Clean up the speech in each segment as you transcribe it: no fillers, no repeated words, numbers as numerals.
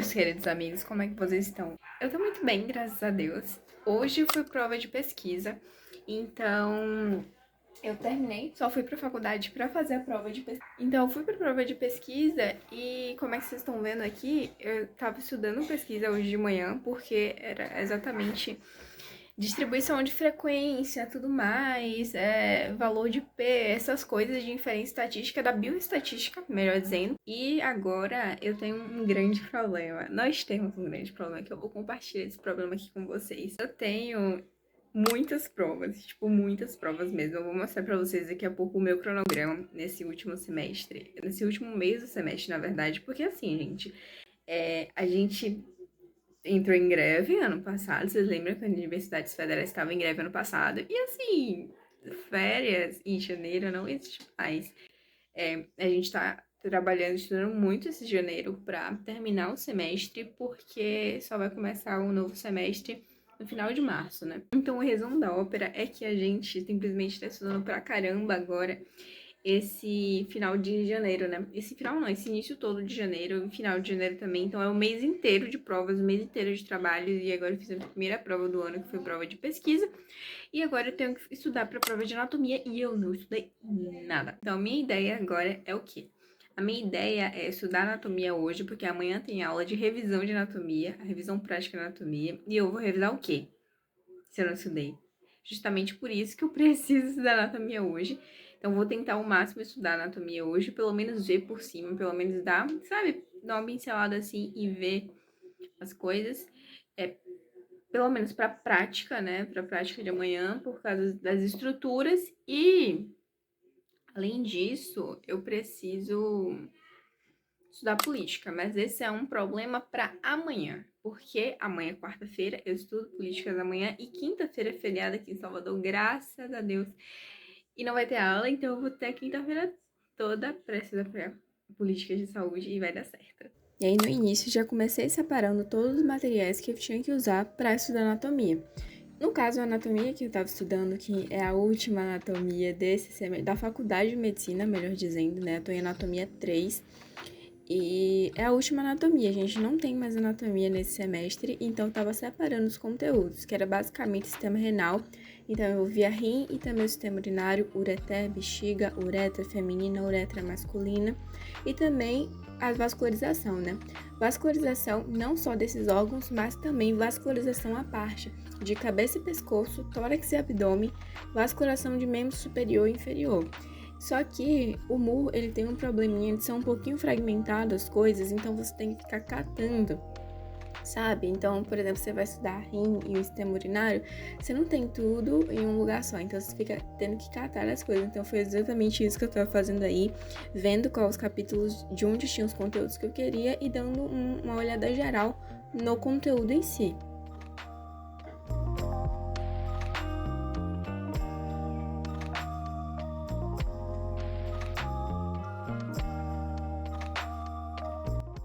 meus queridos amigos, como é que vocês estão? Eu tô muito bem, graças a Deus. Hoje foi prova de pesquisa, então eu terminei, só fui pra faculdade pra fazer a prova de pesquisa. Então eu fui pra prova de pesquisa e como é que vocês estão vendo aqui, eu tava estudando pesquisa hoje de manhã, porque era exatamente distribuição de frequência, tudo mais, valor de P, essas coisas de inferência estatística, da bioestatística, melhor dizendo. E agora eu tenho um grande problema. Nós temos um grande problema, que eu vou compartilhar esse problema aqui com vocês. Eu tenho muitas provas, tipo, muitas provas mesmo. Eu vou mostrar pra vocês daqui a pouco o meu cronograma nesse último semestre, nesse último mês do semestre, na verdade, porque assim, gente, a gente entrou em greve ano passado. Vocês lembram que as universidades federais estavam em greve ano passado? E assim, férias em janeiro não existe mais. A gente tá trabalhando, estudando muito esse janeiro para terminar o semestre, porque só vai começar um novo semestre no final de março, né? Então, o resumo da ópera é que a gente simplesmente está estudando pra caramba agora esse final de janeiro, né? Esse final não, esse início todo de janeiro e final de janeiro também. Então é o mês inteiro de provas, o mês inteiro de trabalho. E agora eu fiz a primeira prova do ano, que foi prova de pesquisa. E agora eu tenho que estudar para a prova de anatomia e eu não estudei nada. Então a minha ideia agora é o quê? A minha ideia é estudar anatomia hoje, porque amanhã tem aula de revisão de anatomia, a revisão prática de anatomia. E eu vou revisar o quê? Se eu não estudei. Justamente por isso que eu preciso estudar anatomia hoje. Então, vou tentar ao máximo estudar anatomia hoje, pelo menos ver por cima, pelo menos dar, sabe, dar uma pincelada assim e ver as coisas. Pelo menos para prática, né, para prática de amanhã, por causa das estruturas. E, além disso, eu preciso estudar política, mas esse é um problema para amanhã, porque amanhã, quarta-feira, eu estudo políticas amanhã e quinta-feira é feriado aqui em Salvador, graças a Deus. E não vai ter aula, então eu vou ter a quinta-feira toda para estudar políticas de saúde e vai dar certo. E aí, no início, já comecei separando todos os materiais que eu tinha que usar para estudar anatomia. No caso, a anatomia que eu estava estudando, que é a última anatomia desse semestre, da faculdade de medicina, melhor dizendo, né? Eu tô em anatomia 3. E é a última anatomia, a gente não tem mais anatomia nesse semestre, então eu tava separando os conteúdos, que era basicamente sistema renal, então eu via rim e também o sistema urinário, ureter, bexiga, uretra feminina, uretra masculina, e também a vascularização, né? Vascularização não só desses órgãos, mas também vascularização à parte, de cabeça e pescoço, tórax e abdômen, vascularização de membro superior e inferior. Só que o MUR, ele tem um probleminha de ser um pouquinho fragmentado as coisas, então você tem que ficar catando, sabe? Então, por exemplo, você vai estudar rim e o sistema urinário, você não tem tudo em um lugar só, então você fica tendo que catar as coisas. Então foi exatamente isso que eu tava fazendo aí, vendo quais os capítulos, de onde tinham os conteúdos que eu queria e dando uma olhada geral no conteúdo em si.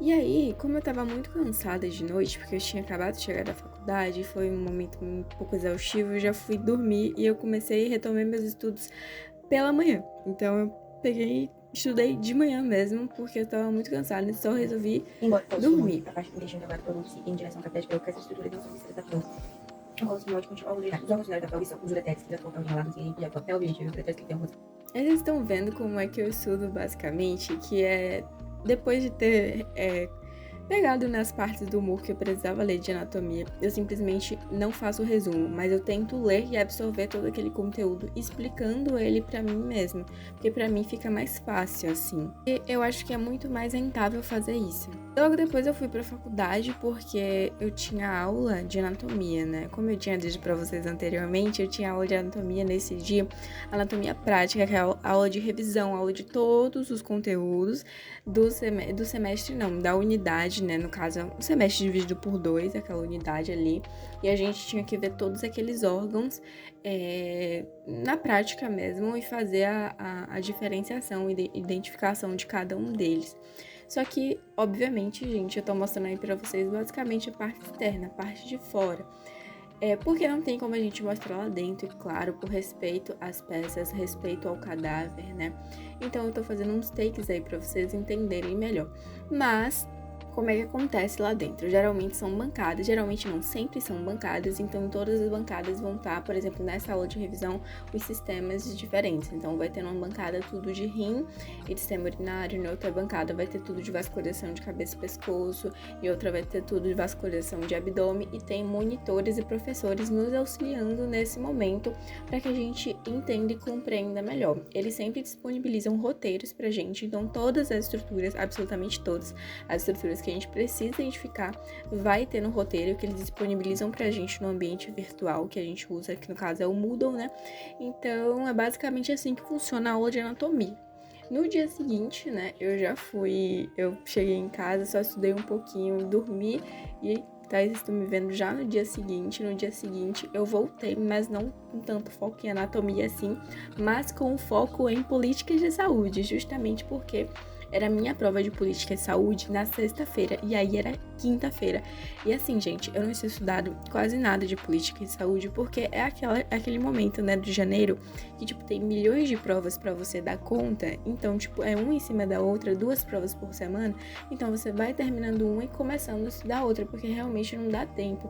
E aí, como eu tava muito cansada de noite, porque eu tinha acabado de chegar da faculdade, foi um momento um pouco exaustivo, eu já fui dormir e eu comecei a retomar meus estudos pela manhã. Então eu peguei, estudei de manhã mesmo, porque eu tava muito cansada, então só resolvi dormir. A parte que me deixa elevado por seguir em direção capética, porque essa estrutura não são vistas da prova. O rolo semiótico, os órgãos da prova são os ureteres, que já estão enrolados em e até o objetivo, os ureteres que tem um rosto. Eles estão vendo como é que eu estudo basicamente, que é depois de ter pegado nas partes do humor que eu precisava ler de anatomia, eu simplesmente não faço o resumo, mas eu tento ler e absorver todo aquele conteúdo explicando ele pra mim mesmo, porque pra mim fica mais fácil assim. E eu acho que é muito mais rentável fazer isso. Logo depois eu fui pra faculdade porque eu tinha aula de anatomia, né? Como eu tinha dito pra vocês anteriormente, eu tinha aula de anatomia nesse dia, anatomia prática, que é a aula de revisão, aula de todos os conteúdos do semestre não, da unidade, né? No caso, o semestre dividido por 2, aquela unidade ali. E a gente tinha que ver todos aqueles órgãos na prática mesmo e fazer a diferenciação e identificação de cada um deles. Só que, obviamente, gente, eu tô mostrando aí pra vocês basicamente a parte externa, a parte de fora. Porque não tem como a gente mostrar lá dentro, e claro, por respeito às peças, respeito ao cadáver, né? Então eu tô fazendo uns takes aí pra vocês entenderem melhor. Mas Como é que acontece lá dentro? Geralmente são bancadas, geralmente não, sempre são bancadas, então em todas as bancadas vão estar, por exemplo, nessa aula de revisão, os sistemas diferentes. Então vai ter numa bancada tudo de rim e de sistema urinário, na outra bancada vai ter tudo de vascularização de cabeça e pescoço, e outra vai ter tudo de vascularização de abdômen, e tem monitores e professores nos auxiliando nesse momento para que a gente entenda e compreenda melhor. Eles sempre disponibilizam roteiros pra gente, então todas as estruturas, absolutamente todas as estruturas que a gente precisa identificar vai ter no roteiro que eles disponibilizam pra gente no ambiente virtual que a gente usa, que no caso é o Moodle, né? Então é basicamente assim que funciona a aula de anatomia. No dia seguinte, né, eu cheguei em casa, só estudei um pouquinho, dormi e vocês estão me vendo já no dia seguinte. No dia seguinte eu voltei, mas não com tanto foco em anatomia assim, mas com foco em políticas de saúde, justamente porque era a minha prova de política de saúde na sexta-feira, e aí era quinta-feira. E assim, gente, eu não tinha estudado quase nada de política de saúde, porque é aquele momento, né, de janeiro, que, tipo, tem milhões de provas pra você dar conta. Então, tipo, é uma em cima da outra, 2 provas por semana. Então, você vai terminando uma e começando a estudar outra, porque realmente não dá tempo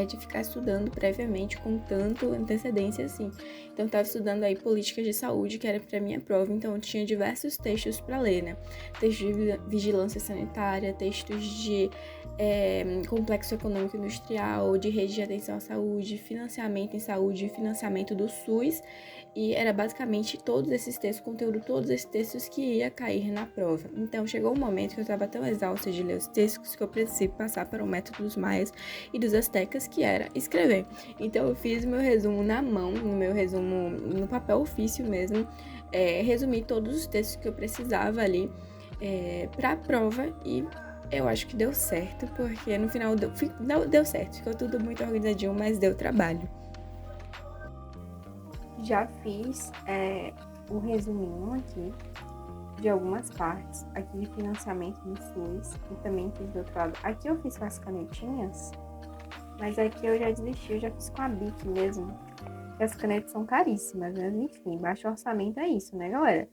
de ficar estudando previamente com tanto antecedência assim. Então, eu tava estudando aí políticas de saúde, que era pra minha prova, então eu tinha diversos textos para ler, né? Textos de vigilância sanitária, textos de complexo econômico industrial, de rede de atenção à saúde, financiamento em saúde, financiamento do SUS, e era basicamente todos esses textos, conteúdo, todos esses textos que ia cair na prova. Então, chegou um momento que eu estava tão exausta de ler os textos que eu precisei passar para o método dos maias e dos astecas, que era escrever. Então, eu fiz meu resumo na mão, no papel ofício mesmo, resumi todos os textos que eu precisava ali para a prova, e eu acho que deu certo, porque no final deu certo, ficou tudo muito organizadinho, mas deu trabalho. Já fiz o resuminho aqui de algumas partes, aqui de financiamento do SUS, e também fiz do outro lado. Aqui eu fiz com as canetinhas, mas aqui eu já desisti, eu já fiz com a Bic mesmo. As canetas são caríssimas, mas enfim, baixo orçamento é isso, né, galera?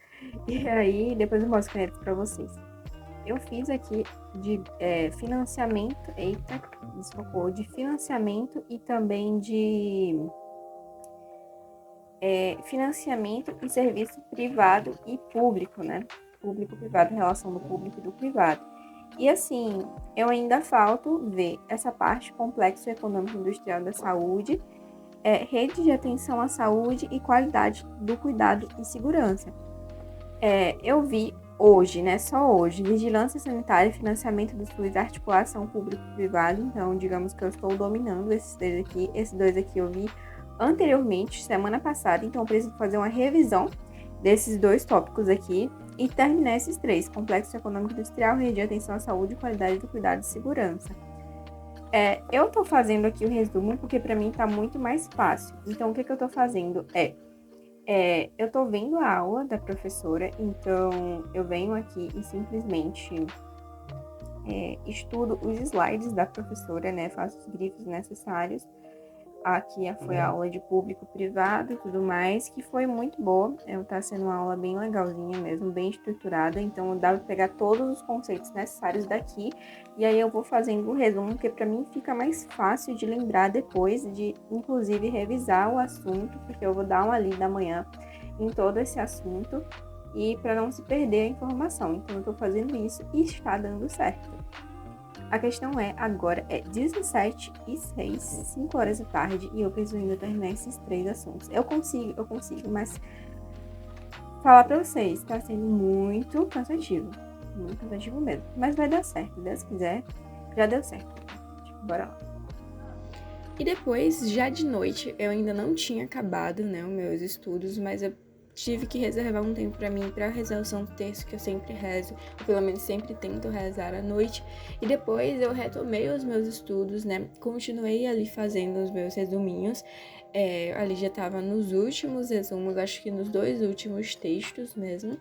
E aí, depois eu mostro canetas pra vocês. Eu fiz aqui de financiamento, desculpa, de financiamento e também de financiamento e serviço privado e público, né? Público-privado, relação do público e do privado. E assim, eu ainda falto ver essa parte complexo econômico industrial da saúde, rede de atenção à saúde e qualidade do cuidado e segurança. Eu vi hoje, né? Só hoje, vigilância sanitária, financiamento do SUS, articulação público-privado. Então, digamos que eu estou dominando esses dois aqui. Esses dois aqui eu vi anteriormente, semana passada, então eu preciso fazer uma revisão desses 2 tópicos aqui e terminar esses 3, complexo econômico industrial, rede de atenção à saúde, qualidade do cuidado e segurança. Eu tô fazendo aqui o resumo porque para mim tá muito mais fácil. Então, o que eu tô fazendo eu tô vendo a aula da professora, então eu venho aqui e simplesmente estudo os slides da professora, né, faço os grifos necessários. Aqui foi a aula de público-privado e tudo mais, que foi muito boa. Tá sendo uma aula bem legalzinha mesmo, bem estruturada. Então, dá para pegar todos os conceitos necessários daqui. E aí, eu vou fazendo o resumo, porque para mim fica mais fácil de lembrar depois, de inclusive revisar o assunto, porque eu vou dar uma lida amanhã em todo esse assunto. E para não se perder a informação. Então, eu estou fazendo isso e está dando certo. A questão agora 17h06, 5 horas da tarde, e eu preciso ainda terminar esses 3 assuntos. Eu consigo, mas falar pra vocês, tá sendo muito cansativo mesmo. Mas vai dar certo, se Deus quiser, já deu certo. Bora lá. E depois, já de noite, eu ainda não tinha acabado, né, os meus estudos, mas eu tive que reservar um tempo para mim para rezar o Santo Terço, que eu sempre rezo, ou pelo menos sempre tento rezar à noite. E depois eu retomei os meus estudos, né? Continuei ali fazendo os meus resuminhos. Ali já estava nos últimos resumos, acho que nos 2 últimos textos mesmo.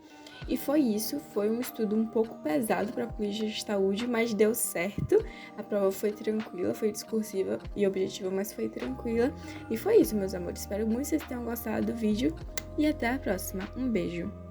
E foi isso, foi um estudo um pouco pesado para política de saúde, mas deu certo. A prova foi tranquila, foi discursiva e objetiva, mas foi tranquila. E foi isso, meus amores. Espero muito que vocês tenham gostado do vídeo e até a próxima. Um beijo!